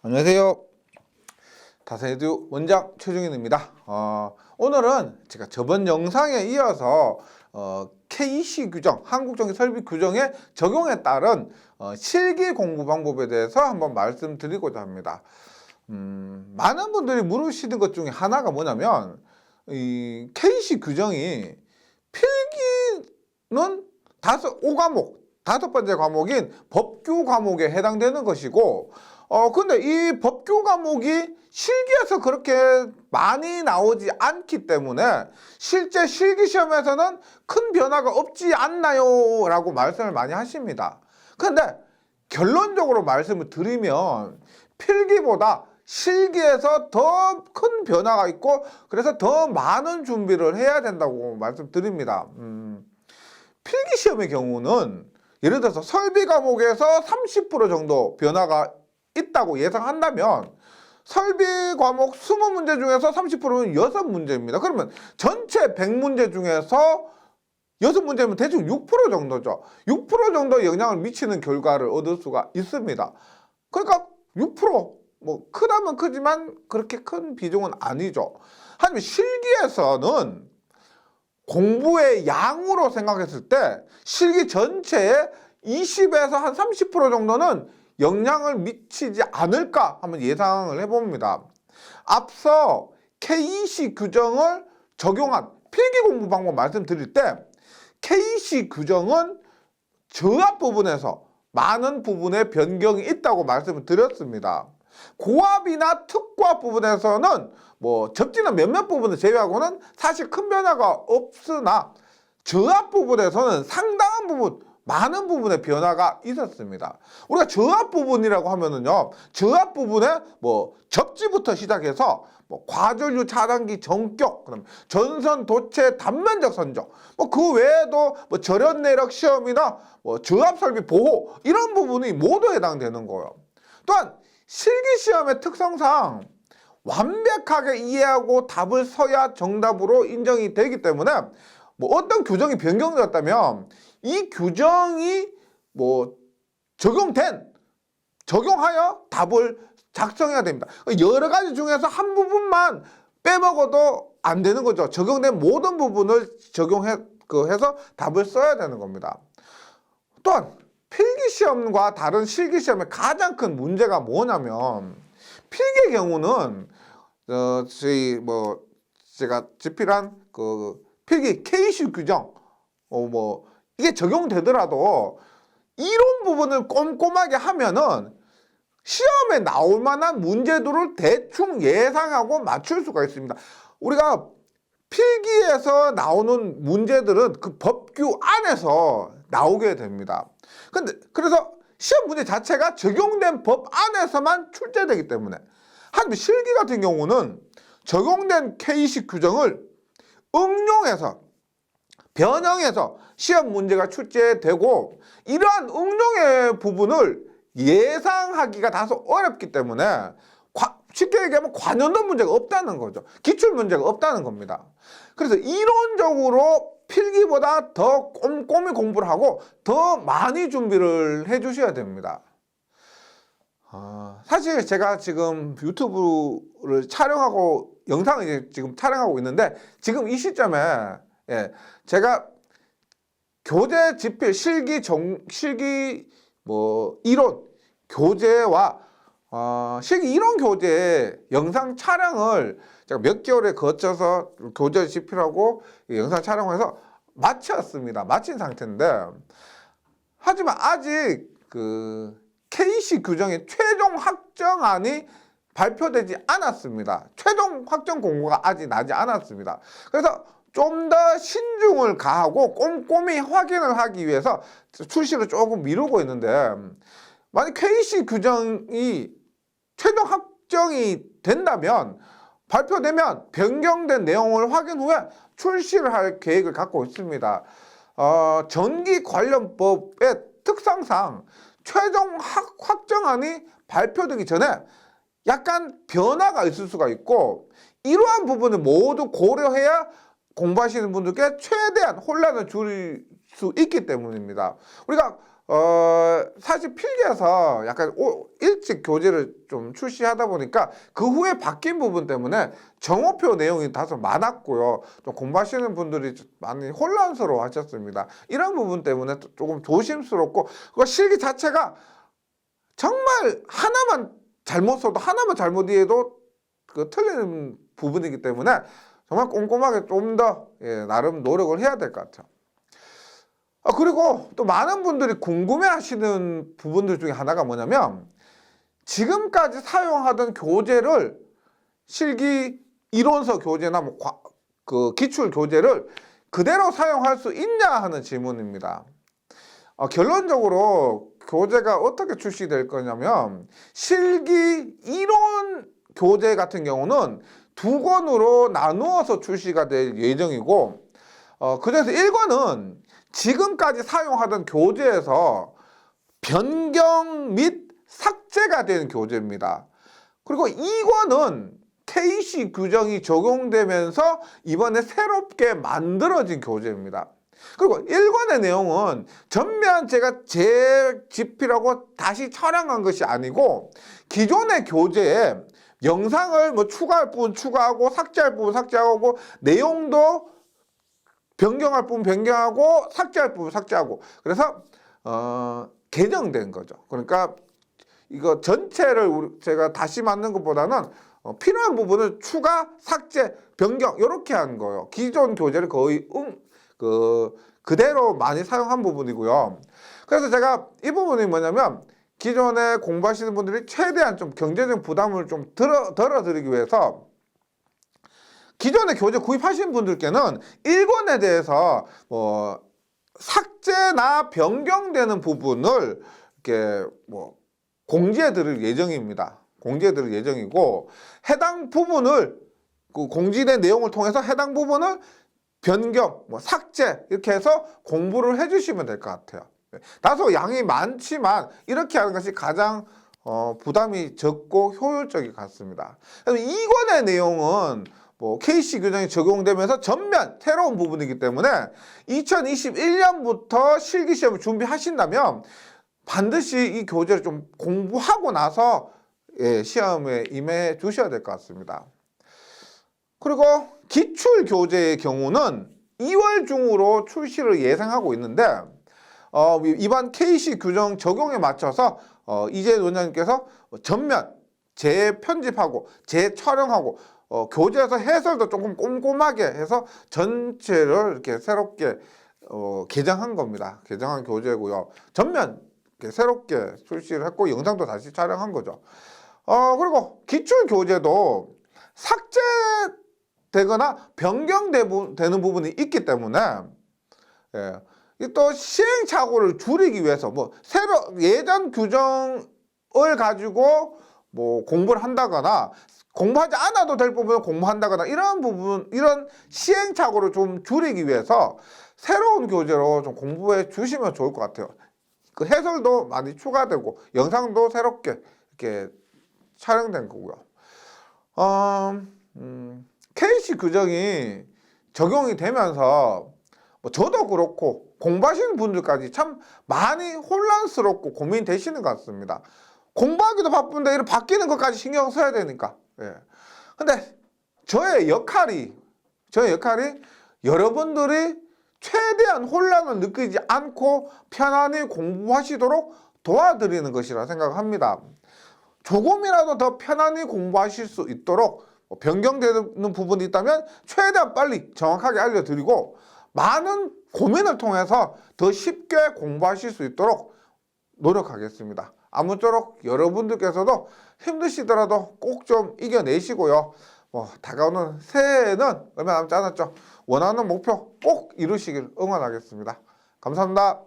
안녕하세요. 다세에듀 원장 최중현입니다. 오늘은 제가 저번 영상에 이어서 KEC 규정, 한국정기설비규정의 적용에 따른 실기 공부 방법에 대해서 한번 말씀드리고자 합니다. 많은 분들이 물으시는 것 중에 하나가 뭐냐면 이 KEC 규정이 필기는 5과목, 5번째 과목인 법규 과목에 해당되는 것이고 근데 이 법규 과목이 실기에서 그렇게 많이 나오지 않기 때문에 실제 실기시험에서는 큰 변화가 없지 않나요? 라고 말씀을 많이 하십니다. 근데 결론적으로 말씀을 드리면 필기보다 실기에서 더 큰 변화가 있고 그래서 더 많은 준비를 해야 된다고 말씀드립니다. 필기시험의 경우는 예를 들어서 설비 과목에서 30% 정도 변화가 있다고 예상한다면 설비 과목 20문제 중에서 30%는 6문제입니다. 그러면 전체 100문제 중에서 6문제면 대충 6% 정도죠. 6% 정도 영향을 미치는 결과를 얻을 수가 있습니다. 그러니까 6%, 뭐 크다면 크지만 그렇게 큰 비중은 아니죠. 하지만 실기에서는 공부의 양으로 생각했을 때 실기 전체의 20에서 한 30% 정도는 영향을 미치지 않을까 한번 예상을 해봅니다. 앞서 KEC 규정을 적용한 필기 공부 방법 말씀드릴 때 KEC 규정은 저합 부분에서 많은 부분에 변경이 있다고 말씀을 드렸습니다. 고합이나 특고합 부분에서는 뭐 접지는 몇몇 부분을 제외하고는 사실 큰 변화가 없으나 저합 부분에서는 상당한 부분, 많은 부분의 변화가 있었습니다. 우리가 저합 부분이라고 하면은요, 저합 부분에 뭐 접지부터 시작해서 뭐 과전류 차단기 전격, 그럼 전선 도체 단면적 선적, 뭐 그 외에도 뭐 절연 내력 시험이나 뭐 저합 설비 보호 이런 부분이 모두 해당되는 거예요. 또한 실기 시험의 특성상 완벽하게 이해하고 답을 써야 정답으로 인정이 되기 때문에 뭐 어떤 규정이 변경되었다면 이 규정이 뭐 적용하여 답을 작성해야 됩니다. 여러 가지 중에서 한 부분만 빼먹어도 안 되는 거죠. 적용된 모든 부분을 해서 답을 써야 되는 겁니다. 또한 필기시험과 다른 실기시험의 가장 큰 문제가 뭐냐면 필기의 경우는 제가 집필한 그 필기 KEC 규정 이게 적용되더라도 이론 부분을 꼼꼼하게 하면은 시험에 나올 만한 문제들을 대충 예상하고 맞출 수가 있습니다. 우리가 필기에서 나오는 문제들은 그 법규 안에서 나오게 됩니다. 그래서 시험 문제 자체가 적용된 법 안에서만 출제되기 때문에 하지만 실기 같은 경우는 적용된 KEC 규정을 응용해서 변형해서 시험 문제가 출제되고 이러한 응용의 부분을 예상하기가 다소 어렵기 때문에 쉽게 얘기하면 관연도 문제가 없다는 거죠. 기출 문제가 없다는 겁니다. 그래서 이론적으로 필기보다 더 꼼꼼히 공부를 하고 더 많이 준비를 해 주셔야 됩니다. 사실 제가 지금 유튜브를 영상을 지금 촬영하고 있는데 지금 이 시점에 제가 교재 집필 실기 이론 교재와 실기 이론 교재 영상 촬영을 제가 몇 개월에 거쳐서 교재 집필하고 영상 촬영해서 마친 상태인데 하지만 아직 그 KEC 규정의 최종 확정안이 발표되지 않았습니다. 최종 확정 공고가 아직 나지 않았습니다. 그래서 좀 더 신중을 가하고 꼼꼼히 확인을 하기 위해서 출시를 조금 미루고 있는데 만약 KEC 규정이 최종 확정이 된다면 발표되면 변경된 내용을 확인 후에 출시를 할 계획을 갖고 있습니다. 전기 관련법의 특성상 최종 확정안이 발표되기 전에 약간 변화가 있을 수가 있고 이러한 부분을 모두 고려해야 공부하시는 분들께 최대한 혼란을 줄일 수 있기 때문입니다. 우리가 사실 필기에서 약간 일찍 교재를 좀 출시하다 보니까 그 후에 바뀐 부분 때문에 정오표 내용이 다소 많았고요. 좀 공부하시는 분들이 많이 혼란스러워 하셨습니다. 이런 부분 때문에 조금 조심스럽고, 그 실기 자체가 정말 하나만 잘못 써도 하나만 잘못 이해도 그 틀리는 부분이기 때문에 정말 꼼꼼하게 좀 더 나름 노력을 해야 될 것 같아요. 그리고 또 많은 분들이 궁금해하시는 부분들 중에 하나가 뭐냐면, 지금까지 사용하던 교재를 실기 이론서 교재나 그 기출 교재를 그대로 사용할 수 있냐 하는 질문입니다. 결론적으로 교재가 어떻게 출시될 거냐면, 실기 이론 교재 같은 경우는 2권으로 나누어서 출시가 될 예정이고, 그중에서 1권은 지금까지 사용하던 교재에서 변경 및 삭제가 된 교재입니다. 그리고 2권은 KC 규정이 적용되면서 이번에 새롭게 만들어진 교재입니다. 그리고 1권의 내용은 전면 제가 재집필하고 다시 촬영한 것이 아니고, 기존의 교재에 영상을 뭐 추가할 부분 추가하고 삭제할 부분 삭제하고 제용도 변경할 부분 변경하고 삭제할 부분 삭제하고, 그래서 개정된 거죠. 그러니까 이거 전체를 제가 다시 만든 것보다는 필요한 부분을 추가, 삭제, 변경 이렇게 한 거예요. 기존 교재를 거의 그대로 많이 사용한 부분이고요. 그래서 제가 이 부분이 뭐냐면, 기존에 공부하시는 분들이 최대한 좀 경제적 부담을 좀 덜어드리기 위해서 기존에 교재 구입하신 분들께는 1권에 대해서 삭제나 변경되는 부분을 이렇게 공지해 드릴 예정입니다. 공지해 드릴 예정이고, 해당 부분을 그 공지된 내용을 통해서 해당 부분을 변경, 삭제 이렇게 해서 공부를 해 주시면 될 것 같아요. 다소 양이 많지만 이렇게 하는 것이 가장 부담이 적고 효율적일 것 같습니다. 2권의 내용은 KC 규정이 적용되면서 전면 새로운 부분이기 때문에 2021년부터 실기시험을 준비하신다면 반드시 이 교재를 좀 공부하고 나서 시험에 임해 주셔야 될 것 같습니다. 그리고 기출 교재의 경우는 2월 중으로 출시를 예상하고 있는데, 이번 KC 규정 적용에 맞춰서 이재현 원장님께서 전면 재편집하고 재촬영하고 교재에서 해설도 조금 꼼꼼하게 해서 전체를 이렇게 새롭게 개정한 겁니다. 개정한 교재고요. 전면 이렇게 새롭게 출시를 했고 영상도 다시 촬영한 거죠. 그리고 기출 교재도 삭제되거나 변경되는 부분이 있기 때문에 또 시행착오를 줄이기 위해서 예전 규정을 가지고 공부를 한다거나 공부하지 않아도 될 부분을 공부한다거나 이런 시행착오를 좀 줄이기 위해서 새로운 교재로 좀 공부해 주시면 좋을 것 같아요. 그 해설도 많이 추가되고 영상도 새롭게 이렇게 촬영된 거고요. KC 규정이 적용이 되면서 저도 그렇고 공부하시는 분들까지 참 많이 혼란스럽고 고민되시는 것 같습니다. 공부하기도 바쁜데 이런 바뀌는 것까지 신경 써야 되니까. 근데 저의 역할이 여러분들이 최대한 혼란을 느끼지 않고 편안히 공부하시도록 도와드리는 것이라 생각합니다. 조금이라도 더 편안히 공부하실 수 있도록 변경되는 부분이 있다면 최대한 빨리 정확하게 알려드리고, 많은 고민을 통해서 더 쉽게 공부하실 수 있도록 노력하겠습니다. 아무쪼록 여러분들께서도 힘드시더라도 꼭 좀 이겨내시고요. 다가오는 새해에는 얼마 남지 않았죠. 원하는 목표 꼭 이루시길 응원하겠습니다. 감사합니다.